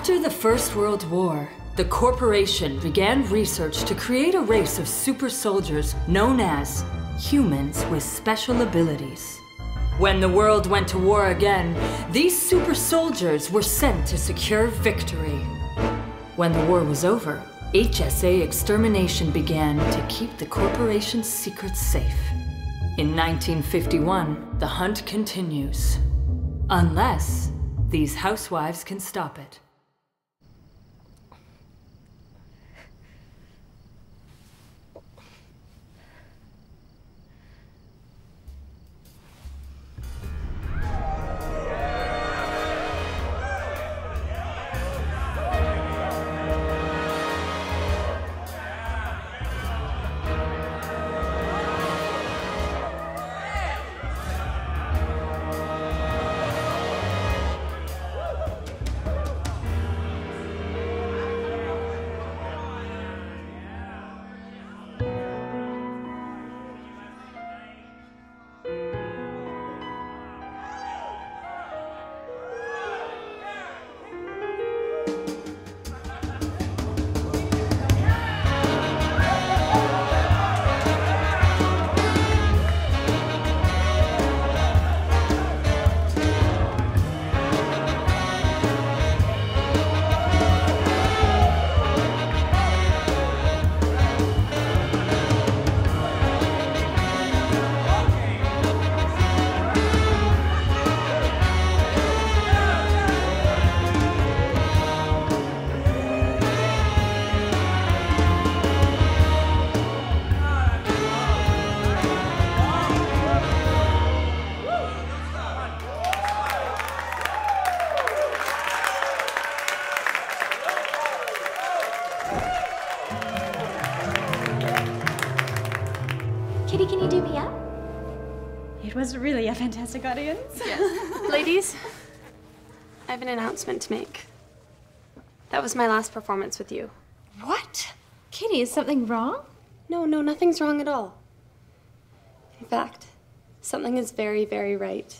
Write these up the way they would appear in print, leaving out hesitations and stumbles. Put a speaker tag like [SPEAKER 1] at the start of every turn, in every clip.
[SPEAKER 1] After the First World War, the corporation began research to create a race of super soldiers known as humans with special abilities. When the world went to war again, these super soldiers were sent to secure victory. When the war was over, HSA extermination began to keep the corporation's secrets safe. In 1951, the hunt continues. Unless these housewives can stop it.
[SPEAKER 2] Can you do me up? It was really a fantastic audience.
[SPEAKER 3] Yes. Ladies, I have an announcement to make. That was my last performance with you.
[SPEAKER 2] What? Kitty, is something wrong?
[SPEAKER 3] No, nothing's wrong at all. In fact, something is very, very right.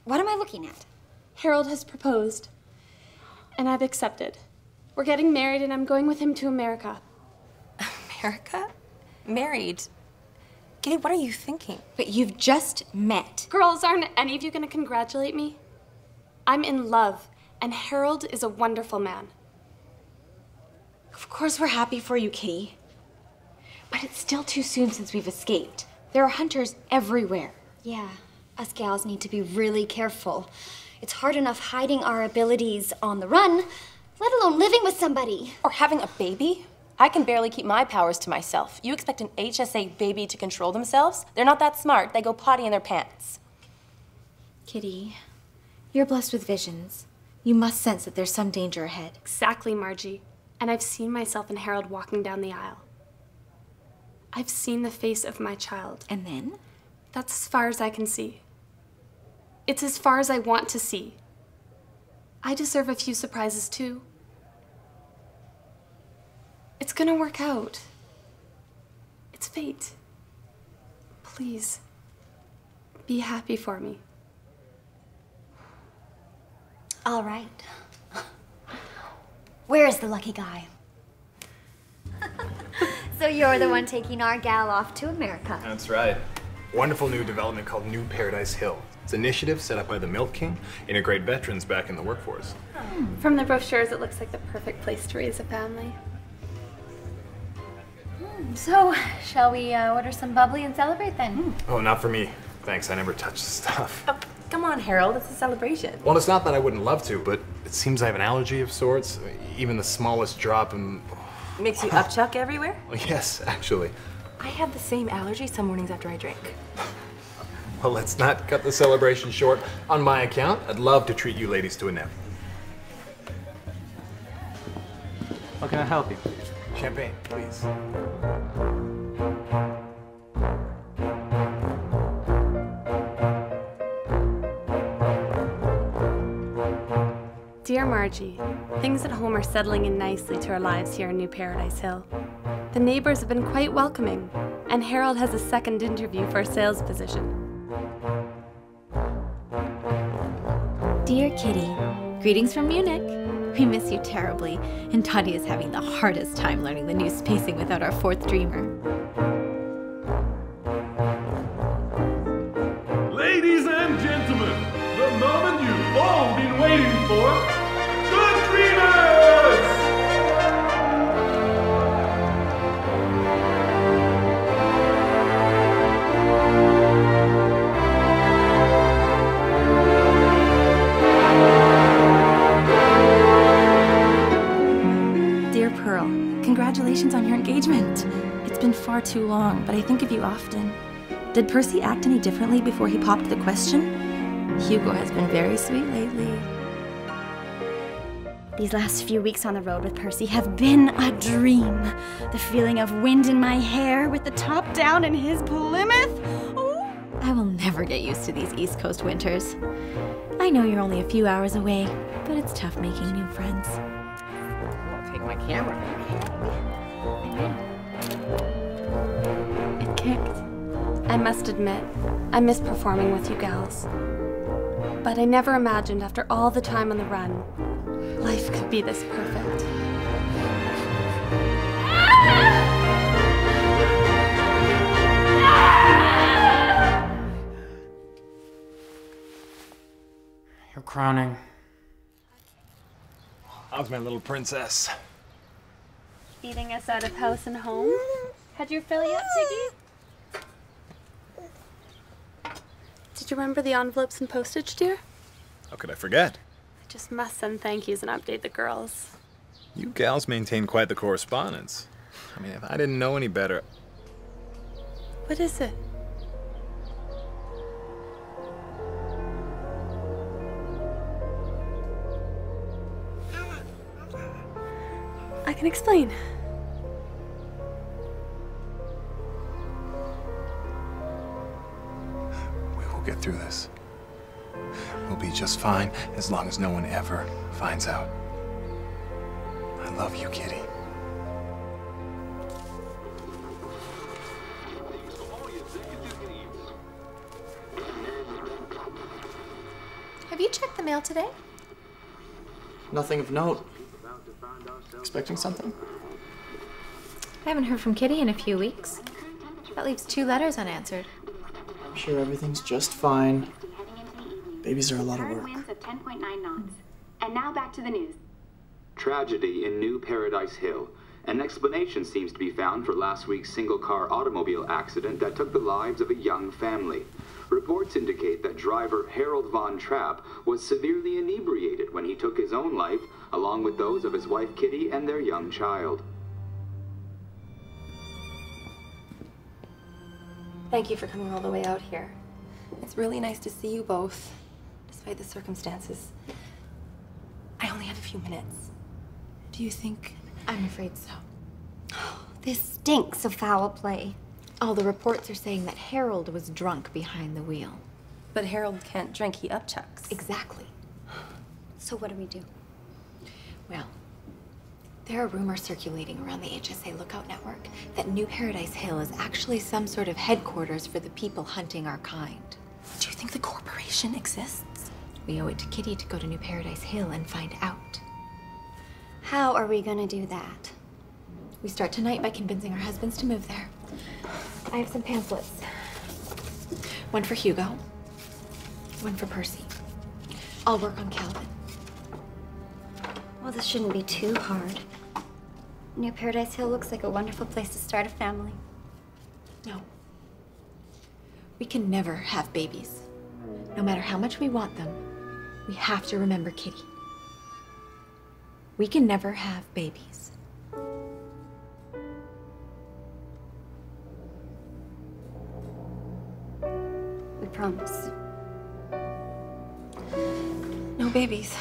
[SPEAKER 2] What am I looking at?
[SPEAKER 3] Harold has proposed, and I've accepted. We're getting married, and I'm going with him to America.
[SPEAKER 4] America? Married? Kitty, what are you thinking?
[SPEAKER 2] But you've just met.
[SPEAKER 3] Girls, aren't any of you gonna congratulate me? I'm in love, and Harold is a wonderful man.
[SPEAKER 2] Of course we're happy for you, Kitty. But it's still too soon since we've escaped. There are hunters everywhere.
[SPEAKER 5] Yeah, us gals need to be really careful. It's hard enough hiding our abilities on the run, let alone living with somebody.
[SPEAKER 4] Or having a baby? I can barely keep my powers to myself. You expect an HSA baby to control themselves? They're not that smart. They go potty in their pants.
[SPEAKER 2] Kitty, you're blessed with visions. You must sense that there's some danger ahead.
[SPEAKER 3] Exactly, Margie. And I've seen myself and Harold walking down the aisle. I've seen the face of my child.
[SPEAKER 2] And then?
[SPEAKER 3] That's as far as I can see. It's as far as I want to see. I deserve a few surprises, too. It's gonna work out. It's fate. Please, be happy for me.
[SPEAKER 5] All right. Where is the lucky guy? So you're the one taking our gal off to America.
[SPEAKER 6] That's right. Wonderful new development called New Paradise Hill. It's an initiative set up by the Milk King, integrate veterans back in the workforce.
[SPEAKER 3] From the brochures, it looks like the perfect place to raise a family.
[SPEAKER 5] So, shall we order some bubbly and celebrate then?
[SPEAKER 6] Oh, not for me. Thanks, I never touch the stuff.
[SPEAKER 4] Oh, come on, Harold. It's a celebration.
[SPEAKER 6] Well, it's not that I wouldn't love to, but it seems I have an allergy of sorts. Even the smallest drop and...
[SPEAKER 4] Makes you upchuck everywhere?
[SPEAKER 6] Well, yes, actually.
[SPEAKER 4] I have the same allergy some mornings after I drink.
[SPEAKER 6] Well, let's not cut the celebration short. On my account, I'd love to treat you ladies to a nap.
[SPEAKER 7] How can I help you?
[SPEAKER 6] Champagne, please.
[SPEAKER 3] Dear Margie, things at home are settling in nicely to our lives here in New Paradise Hill. The neighbors have been quite welcoming, and Harold has a second interview for a sales position.
[SPEAKER 5] Dear Kitty,
[SPEAKER 8] Greetings from Munich. We miss you terribly, and Toddy is having the hardest time learning the new spacing without our fourth dreamer.
[SPEAKER 9] Ladies and gentlemen, the moment you've all been waiting for, the Dreamers!
[SPEAKER 10] Dear Pearl, congratulations on your engagement. It's been far too long, but I think of you often. Did Percy act any differently before he popped the question? Hugo has been very sweet lately.
[SPEAKER 5] These last few weeks on the road with Percy have been a dream. The feeling of wind in my hair with the top down in his Plymouth. Ooh.
[SPEAKER 8] I will never get used to these East Coast winters. I know you're only a few hours away, but it's tough making new friends.
[SPEAKER 11] I'll take my camera.
[SPEAKER 3] It kicked. I must admit, I miss performing with you gals. But I never imagined after all the time on the run, life could be this perfect.
[SPEAKER 7] You're crowning.
[SPEAKER 6] How's my little princess?
[SPEAKER 3] Eating us out of house and home? Had your fill yet, Piggy? Did you remember the envelopes and postage, dear?
[SPEAKER 6] How could I forget?
[SPEAKER 3] I just must send thank yous and update the girls.
[SPEAKER 6] You gals maintain quite the correspondence. I mean, if I didn't know any better...
[SPEAKER 3] What is it? I can explain.
[SPEAKER 6] We will get through this. We'll be just fine as long as no one ever finds out. I love you, Kitty.
[SPEAKER 4] Have you checked the mail today?
[SPEAKER 7] Nothing of note. Expecting something?
[SPEAKER 8] I haven't heard from Kitty in a few weeks. That leaves 2 letters unanswered.
[SPEAKER 7] I'm sure everything's just fine. Babies are a lot of work.
[SPEAKER 12] Winds of 10.9 knots. And now back to the news.
[SPEAKER 13] Tragedy in New Paradise Hill. An explanation seems to be found for last week's single-car automobile accident that took the lives of a young family. Reports indicate that driver Harold Von Trapp was severely inebriated when he took his own life, along with those of his wife Kitty and their young child.
[SPEAKER 4] Thank you for coming all the way out here. It's really nice to see you both, despite the circumstances. I only have a few minutes. Do you think...
[SPEAKER 8] I'm afraid so.
[SPEAKER 5] This stinks of foul play.
[SPEAKER 8] All the reports are saying that Harold was drunk behind the wheel.
[SPEAKER 4] But Harold can't drink, he upchucks.
[SPEAKER 8] Exactly.
[SPEAKER 5] So what do we do?
[SPEAKER 8] Well, there are rumors circulating around the HSA Lookout Network that New Paradise Hill is actually some sort of headquarters for the people hunting our kind.
[SPEAKER 4] Do you think the corporation exists?
[SPEAKER 8] We owe it to Kitty to go to New Paradise Hill and find out.
[SPEAKER 5] How are we gonna do that?
[SPEAKER 8] We start tonight by convincing our husbands to move there. I have some pamphlets. One for Hugo, one for Percy. I'll work on Calvin.
[SPEAKER 5] Well, this shouldn't be too hard. New Paradise Hill looks like a wonderful place to start a family.
[SPEAKER 8] No. We can never have babies. No matter how much we want them, we have to remember Kitty. We can never have babies.
[SPEAKER 5] We promise.
[SPEAKER 4] No babies.